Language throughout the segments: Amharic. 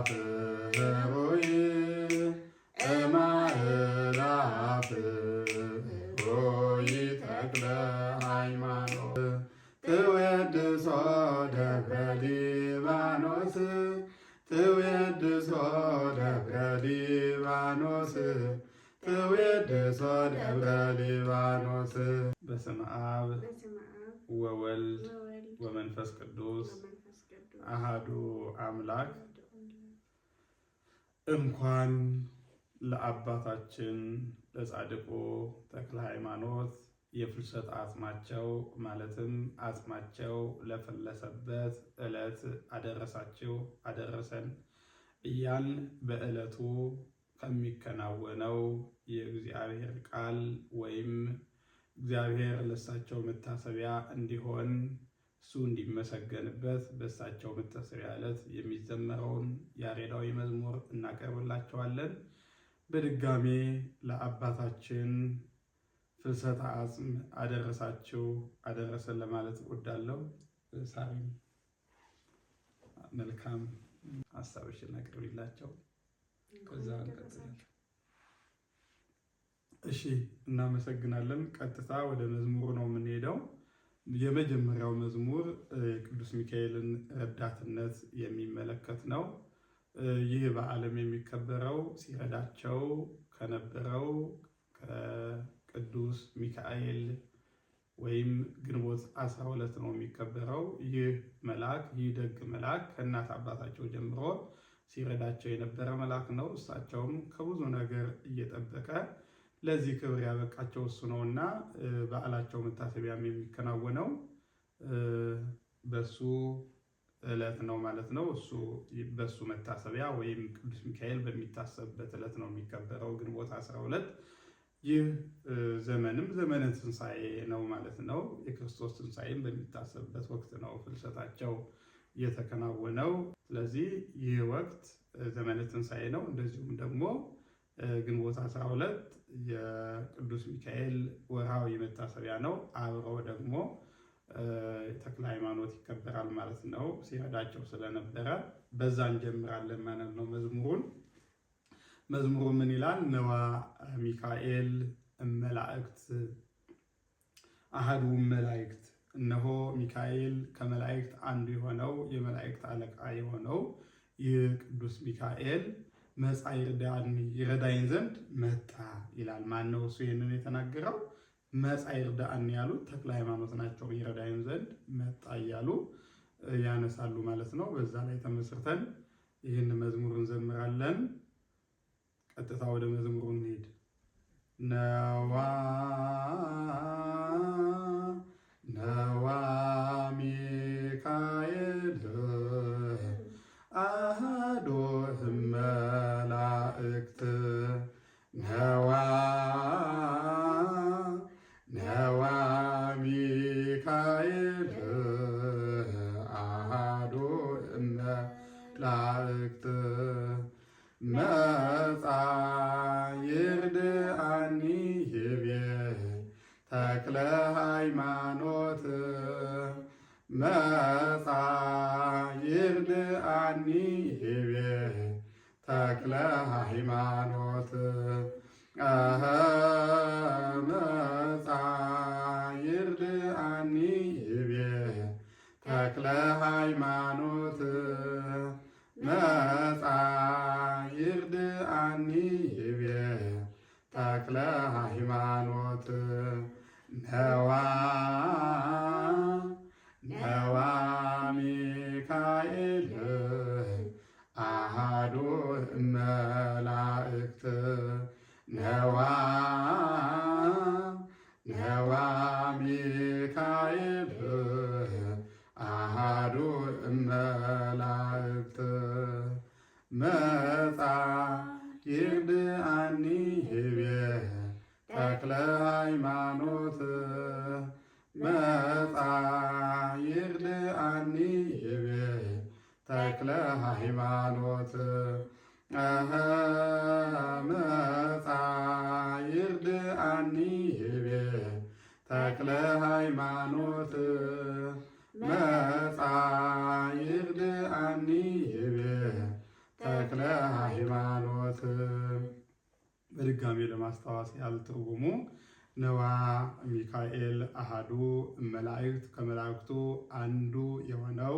ሆይ እማእላፍ ሆይ ተክለ ሃይማኖት ትወድሶ ደብረ ሊባኖስ ትወድሶ ደብረ ሊባኖስ ትወድሶ ደብረ ሊባኖስ። በስመ አብ ወወልድ ወመንፈስ ቅዱስ አሃዱ አምላክ። እንኳን ለአባታችን ለጻድቁ ተክለ ሃይማኖት የፍልሰት አጽማቸው ማለትም አጽማቸው ለፈለሰበት ዕለት አደረሳችሁ አደረሰን እያል በዕለቱ ከሚከናወነው የእግዚአብሔር ቃል ወይም እግዚአብሔር ለእሳቸው መታሰቢያ እንዲሆን እሱ እንዲመሰገንበት በእሳቸው መታሰቢያ ዕለት የሚዘመረውን ያሬዳዊ መዝሙር እናቀርብላቸዋለን። በድጋሜ ለአባታችን ፍልሰተ አጽም አደረሳችሁ አደረሰን ለማለት እወዳለሁ። ሳሪም መልካም ሀሳቦችን አቅርቢላቸው። ከዛ እንቀጥላለን። እሺ፣ እናመሰግናለን። ቀጥታ ወደ መዝሙሩ ነው የምንሄደው። የመጀመሪያው መዝሙር የቅዱስ ሚካኤልን ረዳትነት የሚመለከት ነው። ይህ በዓለም የሚከበረው ሲረዳቸው ከነበረው ከቅዱስ ሚካኤል ወይም ግንቦት 12 ነው የሚከበረው። ይህ መልአክ ይህ ደግ መልአክ ከእናት አባታቸው ጀምሮ ሲረዳቸው የነበረ መልአክ ነው። እሳቸውም ከብዙ ነገር እየጠበቀ ለዚህ ክብር ያበቃቸው እሱ ነውና በዓላቸው መታሰቢያም የሚከናወነው በሱ ዕለት ነው ማለት ነው። እሱ በሱ መታሰቢያ ወይም ቅዱስ ሚካኤል በሚታሰብበት ዕለት ነው የሚከበረው ግንቦት 12። ይህ ዘመንም ዘመነ ትንሣኤ ነው ማለት ነው። የክርስቶስ ትንሣኤም በሚታሰብበት ወቅት ነው ፍልሰታቸው የተከናወነው። ስለዚህ ይህ ወቅት ዘመነ ትንሣኤ ነው። እንደዚሁም ደግሞ ግንቦት 12 የቅዱስ ሚካኤል ወርሃዊ መታሰቢያ ነው። አብረው ደግሞ ተክለ ሃይማኖት ይከበራል ማለት ነው። ሲረዳቸው ስለነበረ በዛ እንጀምራለን ማለት ነው መዝሙሩን። መዝሙሩ ምን ይላል? ነዋ ሚካኤል እመላእክት አሐዱ መላእክት። እነሆ ሚካኤል ከመላእክት አንዱ የሆነው የመላእክት አለቃ የሆነው ይህ ቅዱስ ሚካኤል መጻ ይረዳኝ ዘንድ መጣ ይላል። ማን ነው እሱ ይህንን የተናገረው? መጻ ይርዳእኒ ያሉት ተክለ ሃይማኖት ናቸው። ይረዳኝ ዘንድ መጣ እያሉ ያነሳሉ ማለት ነው። በዛ ላይ ተመስርተን ይህን መዝሙር እንዘምራለን። ቀጥታ ወደ መዝሙሩ እንሄድ። ነዋ ነዋ ሚካኤል አሐዱ እመላእክት ነዋ ነዋ ሚካኤል አሐዱ እመላእክት መጻ ይርድአኒ ይቤ ተክለ ሃይማኖት መጻ ይርድአኒ ይቤ ተክለ ሃይማኖት መጻ ይርድአኒ ይቤ ተክለ ሃይማኖት መጻ ይርድአኒ ይቤ ተክለ ሃይማኖት ነዋ ነዋ ሚካኤል አሐዱ እመላእክት ነዋ ነዋ ሚካኤል አሐዱ እመላእክት መጻ ይርድአኒ ይቤ ተክለ ሃይማኖት መጻ ይርድአኒ ይቤ ተክለ ሃይማኖት መጻ ይርድአኒ ይቤ ተክለ ሃይማኖት መጻ ይርድአኒ ይቤ ተክለ ሃይማኖት። በድጋሚ ለማስታወስ ያህል ትርጉሙ ነዋ ሚካኤል አሃዱ መላእክት ከመላእክቱ አንዱ የሆነው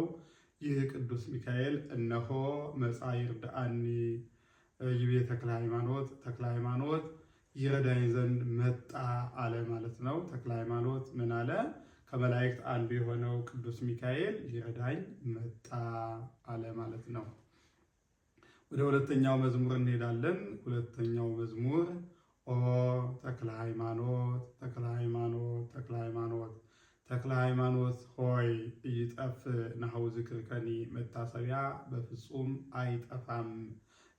ይህ ቅዱስ ሚካኤል እነሆ መጻ ይርዳአኒ ይቤ ተክለ ሃይማኖት፣ ተክለ ሃይማኖት ይረዳኝ ዘንድ መጣ አለ ማለት ነው። ተክለ ሃይማኖት ምን አለ? ከመላእክት አንዱ የሆነው ቅዱስ ሚካኤል ይረዳኝ መጣ አለ ማለት ነው። ወደ ሁለተኛው መዝሙር እንሄዳለን። ሁለተኛው መዝሙር ኦ ተክለ ሃይማኖት፣ ተክለ ሃይማኖት፣ ተክለ ሃይማኖት፣ ተክለ ሃይማኖት ሆይ ይጠፍ ናሁ ዝክርከኒ፣ መታሰቢያ በፍጹም አይጠፋም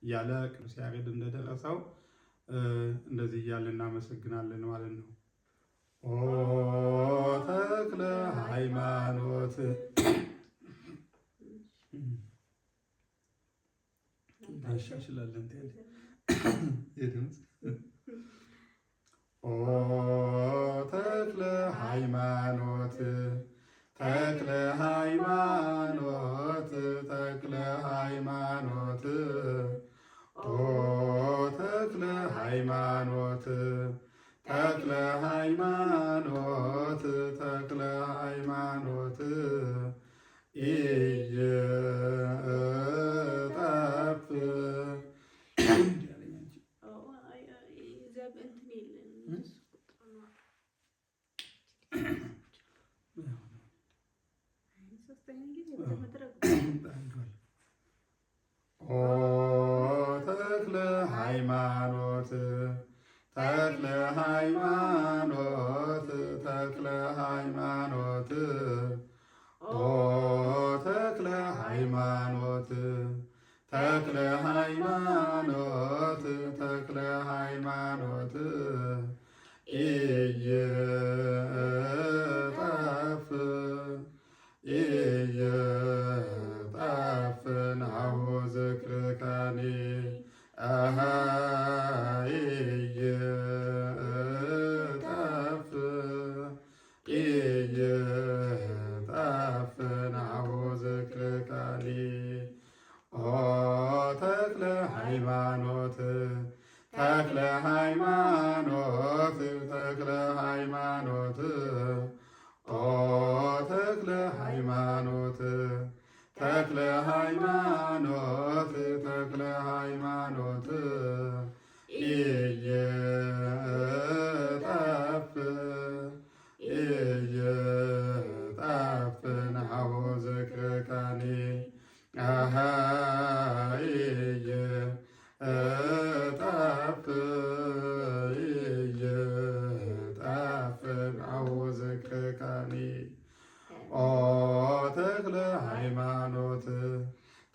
እያለ ቅዱስ ያሬድ እንደደረሰው እንደዚህ እያለ እናመሰግናለን ማለት ነው። ኦ ተክለ ሃይማኖት እናሻሽላለን ድምፅ ኦ ተክለ ሃይማኖት፣ ተክለ ሃይማኖት፣ ተክለ ሃይማኖት፣ ኦ ተክለ ሃይማኖት፣ ተክለ ሃይማኖት፣ ተክለ ሃይማኖት ኢይጠፍ ኦ ተክለ ሃይማኖት፣ ተክለ ሃይማኖት፣ ተክለ ሃይማኖት፣ ኦ ተክለ ሃይማኖት፣ ተክለ ሃይማኖት፣ ተክለ ሃይማኖት ኢይጠፍ ኢይጠፍ ናሁ ዝክርከኒ ኢይጠፍ ኢይጠፍ ናሁ ዝክርከኒ ኦ ተክለ ሃይማኖት፣ ተክለ ሃይማኖት፣ ተክለ ሃይማኖት፣ ኦ ተክለ ሃይማኖት፣ ተክለ ሃይማኖት፣ ተክለ ሃይማኖት ኢይጠፍ ኢይጠፍ ናሁ ዝክርከኒ ኢይጠፍ ኢይጠፍ ናሁ ዝክርከኒ ኦ ተክለ ሃይማኖት፣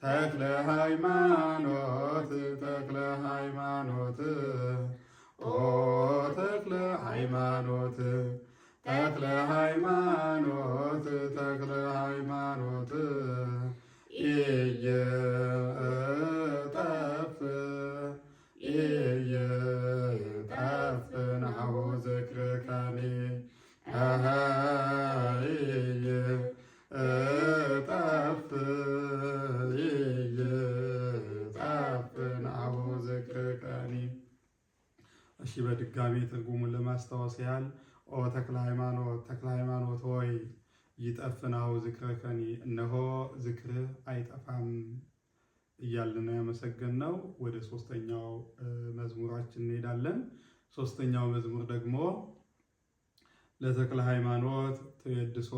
ተክለ ሃይማኖት፣ ተክለ ሃይማኖት፣ ኦ ተክለ ሃይማኖት፣ ተክለ ሃይማኖት፣ ተክለ ሃይማኖት ኢይጠፍ ኢይጠፍ ናሁ ዝክርከኒ ኢይጠፍ ኢይጠፍ ናሁ ዝክርከኒ። እሺ በድጋሚ ትርጉሙን ለማስታወስ ያህል ኦ ተክለ ሃይማኖት፣ ተክለ ሃይማኖት ሆይ ይጠፍ ናሁ ዝክርከኒ፣ እነሆ ዝክርህ አይጠፋም እያልን ነው ያመሰገንነው። ወደ ሶስተኛው መዝሙራችን እንሄዳለን። ሶስተኛው መዝሙር ደግሞ ለተክለ ሃይማኖት ተወድሶ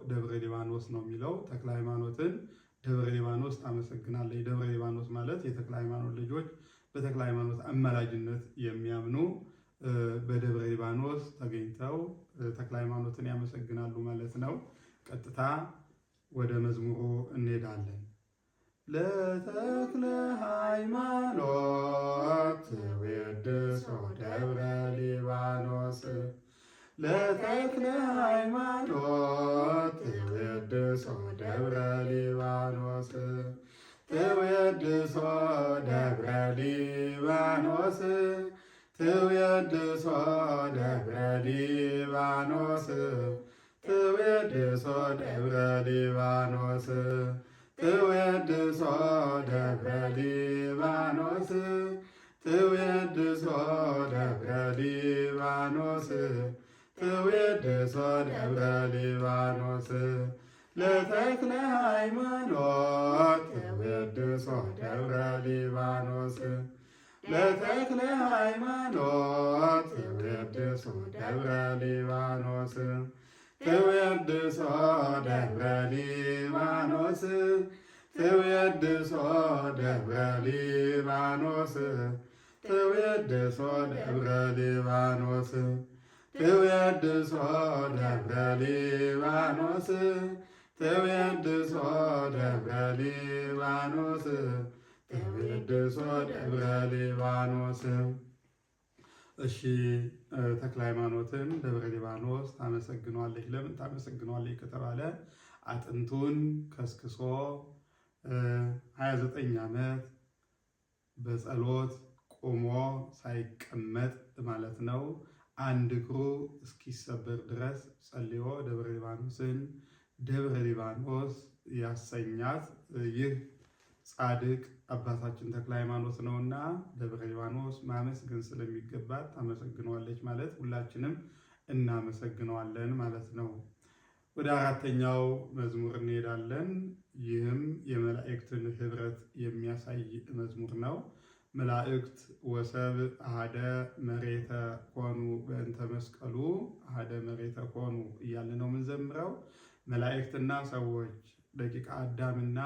ደብረ ሊባኖስ ነው የሚለው። ተክለ ሃይማኖትን ደብረ ሊባኖስ ታመሰግናለህ። ደብረ ሊባኖስ ማለት የተክለ ሃይማኖት ልጆች በተክለ ሃይማኖት አማላጅነት የሚያምኑ በደብረ ሊባኖስ ተገኝተው ተክለ ሃይማኖትን ያመሰግናሉ ማለት ነው። ቀጥታ ወደ መዝሙሩ እንሄዳለን። ለተክለ ሃይማኖት ተወድሶ ደብረ ሊባኖስ፣ ለተክለ ሃይማኖት ተወድሶ ደብረ ሊባኖስ፣ ተወድሶ ደብረ ሊባኖስ፣ ተወድሶ ደብረ ሊባኖስ፣ ተወድሶ ደብረ ሊባኖስ፣ ተወድሶ ደብረ ሊባኖስ ትዌድሶ ደብረ ሊባኖስ ለተክለ ሃይማኖት ትዌድሶ ደብረ ሊባኖስ ለተክለ ሃይማኖት ትዌድሶ ደብረ ሊባኖስ ትዌድሶ ደብረ ሊባኖስ ትዌድሶ ደብረ ሊባኖስ ትዌድሶ ደብረ ሊባኖስ ትዌድሶ ደብረ ሊባኖስ ትዌድሶ ደብረ ሊባኖስ ትዌድሶ ደብረ ሊባኖስ። እሺ ተክለ ሃይማኖትን ደብረ ሊባኖስ ታመሰግኗለች። ለምን ታመሰግኗለች ከተባለ አጥንቱን ከስክሶ 29 ዓመት በጸሎት ቆሞ ሳይቀመጥ ማለት ነው አንድ እግሩ እስኪሰበር ድረስ ጸልዮ ደብረ ሊባኖስን ደብረ ሊባኖስ ያሰኛት ይህ ጻድቅ አባታችን ተክለ ሃይማኖት ነውና ደብረ ሊባኖስ ማመስገን ስለሚገባት ታመሰግነዋለች ማለት ሁላችንም እናመሰግነዋለን ማለት ነው። ወደ አራተኛው መዝሙር እንሄዳለን። ይህም የመላእክትን ህብረት የሚያሳይ መዝሙር ነው። መላእክት ወሰብ አሐደ መሬተ ኮኑ በእንተ መስቀሉ አሐደ መሬተ ኮኑ እያልን ነው የምንዘምረው። መላእክትና ሰዎች ደቂቀ አዳምና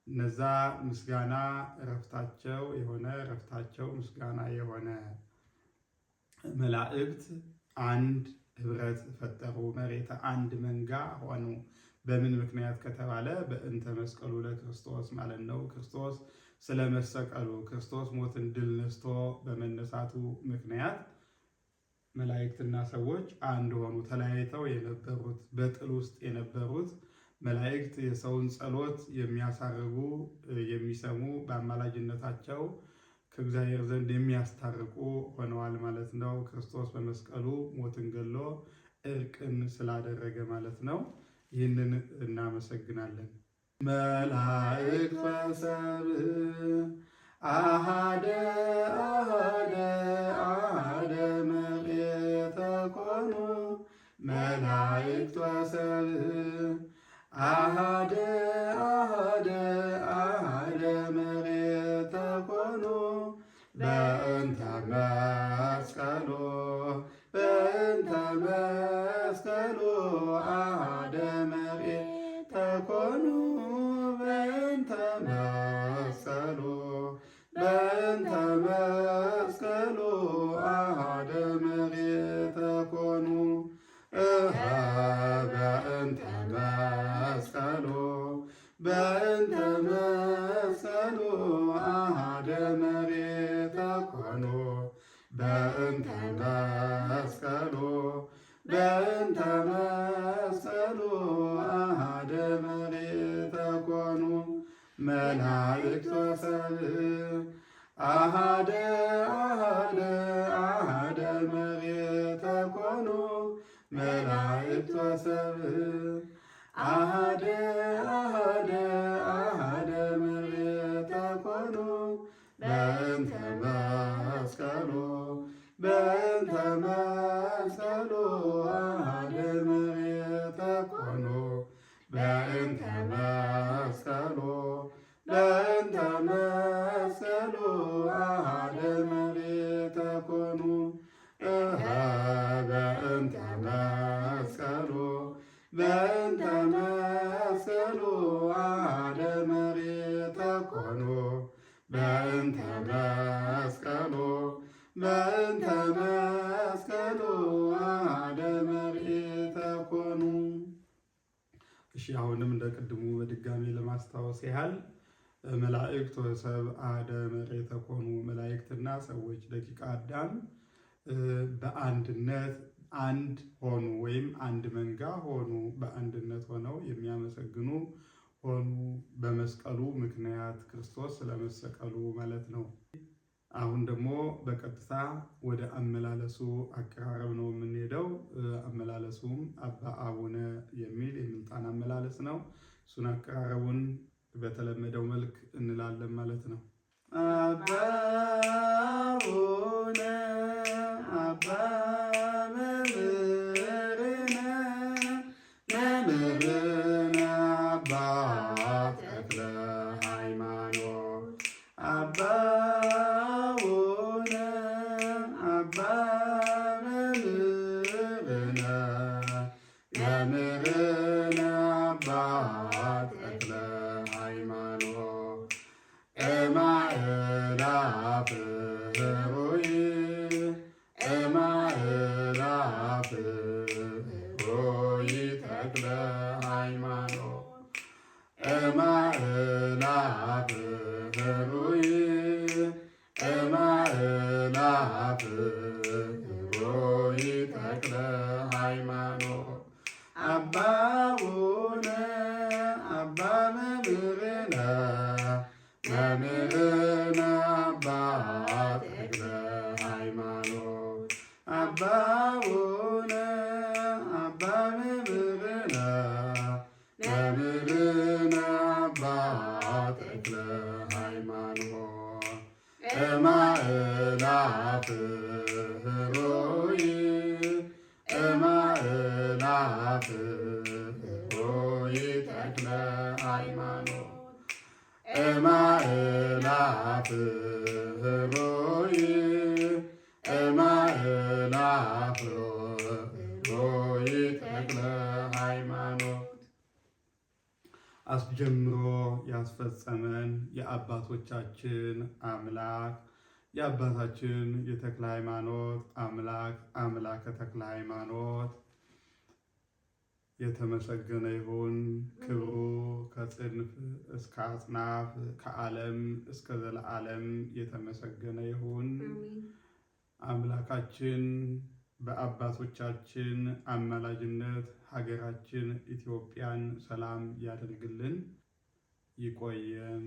እነዛ ምስጋና እረፍታቸው የሆነ እረፍታቸው ምስጋና የሆነ መላእክት አንድ ህብረት ፈጠሩ። መሬተ አንድ መንጋ ሆኑ። በምን ምክንያት ከተባለ በእንተ መስቀሉ ለክርስቶስ ማለት ነው። ክርስቶስ ስለመሰቀሉ ክርስቶስ ሞትን ድል ነስቶ በመነሳቱ ምክንያት መላእክትና ሰዎች አንድ ሆኑ። ተለያይተው የነበሩት በጥል ውስጥ የነበሩት መላእክት የሰውን ጸሎት የሚያሳርጉ የሚሰሙ በአማላጅነታቸው ከእግዚአብሔር ዘንድ የሚያስታርቁ ሆነዋል ማለት ነው። ክርስቶስ በመስቀሉ ሞትን ገሎ እርቅን ስላደረገ ማለት ነው። ይህንን እናመሰግናለን። መላእክት ወሰብእ አሐደ አሐደ አሐደ መሬተ ኮኑ መላእክት ወሰብእ አሐደ አሐደ አሐደ መሬተ ኮኑ በእንተ መስቀሉ በእንተ መስቀሉ አሐደ መሬተ ኮኑ በእንተ መስቀሉ በእንተ መስቀሉ አሐደ መሬተ ኮኑ በእንተ መስቀሉ በእንተ መስቀሉ አሐደ መሬተ ኮኑ በእንተ መስቀሉ በእንተ መስቀሉ አሐደ መሬተ ኮኑ መላእክት ወሰብእ አሐደ አሐደ አሐደ መሬተ ኮኑ መላእክት ወሰብእ አሐደ አሐደ አሐደ መሬተ ኮኑ በእንተ መስቀሉ በእንተ መስቀሉ አሐደ መሬተ ኮኑ በእንተ መስቀሉ በእንተ መስቀሉ አሐደ መሬተ ኮኑ በእንተ መስቀሉ በእንተ መስቀሉ አሐደ መሬተ ኮኑ በእንተ መስቀሉ በእንተ መስቀሉ አሐደ መሬተ ኮኑ። እሺ አሁንም እንደ ቅድሙ በድጋሚ ለማስታወስ ያህል መላእክት ወሰብእ አሐደ መሬተ ኮኑ መላእክትና ሰዎች ደቂቀ አዳም በአንድነት አንድ ሆኑ ወይም አንድ መንጋ ሆኑ። በአንድነት ሆነው የሚያመሰግኑ ሆኑ በመስቀሉ ምክንያት ክርስቶስ ስለመሰቀሉ ማለት ነው። አሁን ደግሞ በቀጥታ ወደ አመላለሱ አቀራረብ ነው የምንሄደው። አመላለሱም አባ አቡነ የሚል የምልጣን አመላለስ ነው። እሱን አቀራረቡን በተለመደው መልክ እንላለን ማለት ነው። አባ አቡነ አባ ሃይማኖት አባውነ አባ መምህርነ መምህርነ አባ ተክለ ሃይማኖት እማእላፍ ሆይ እማእላፍ ሆይ ተክለ ሃይማኖት እማእላፍ ሆይ እማእላፍ ሆይ ተክለ ሃይማኖት አባውነ አባ መምህርነ መምህርነ አባ ተክለ ሃይማኖት አባውነ አባ መምህርነ መምህርነ አባ ተክለ ሃይማኖት እማእላፍ ሆይ እማእላፍ ሆይ ተክለ ሃይማኖት እማእላፍ ሆይ እማእላፍ ሆይ ተክለ ሃይማኖት አስጀምሮ ያስፈጸመን የአባቶቻችን አምላክ የአባታችን የተክለ ሃይማኖት አምላክ አምላከ ተክለ ሃይማኖት የተመሰገነ ይሁን። ክብሩ ከጽንፍ እስከ አጽናፍ ከዓለም እስከ ዘለዓለም የተመሰገነ ይሁን። አምላካችን በአባቶቻችን አማላጅነት ሀገራችን ኢትዮጵያን ሰላም ያደርግልን። ይቆየን።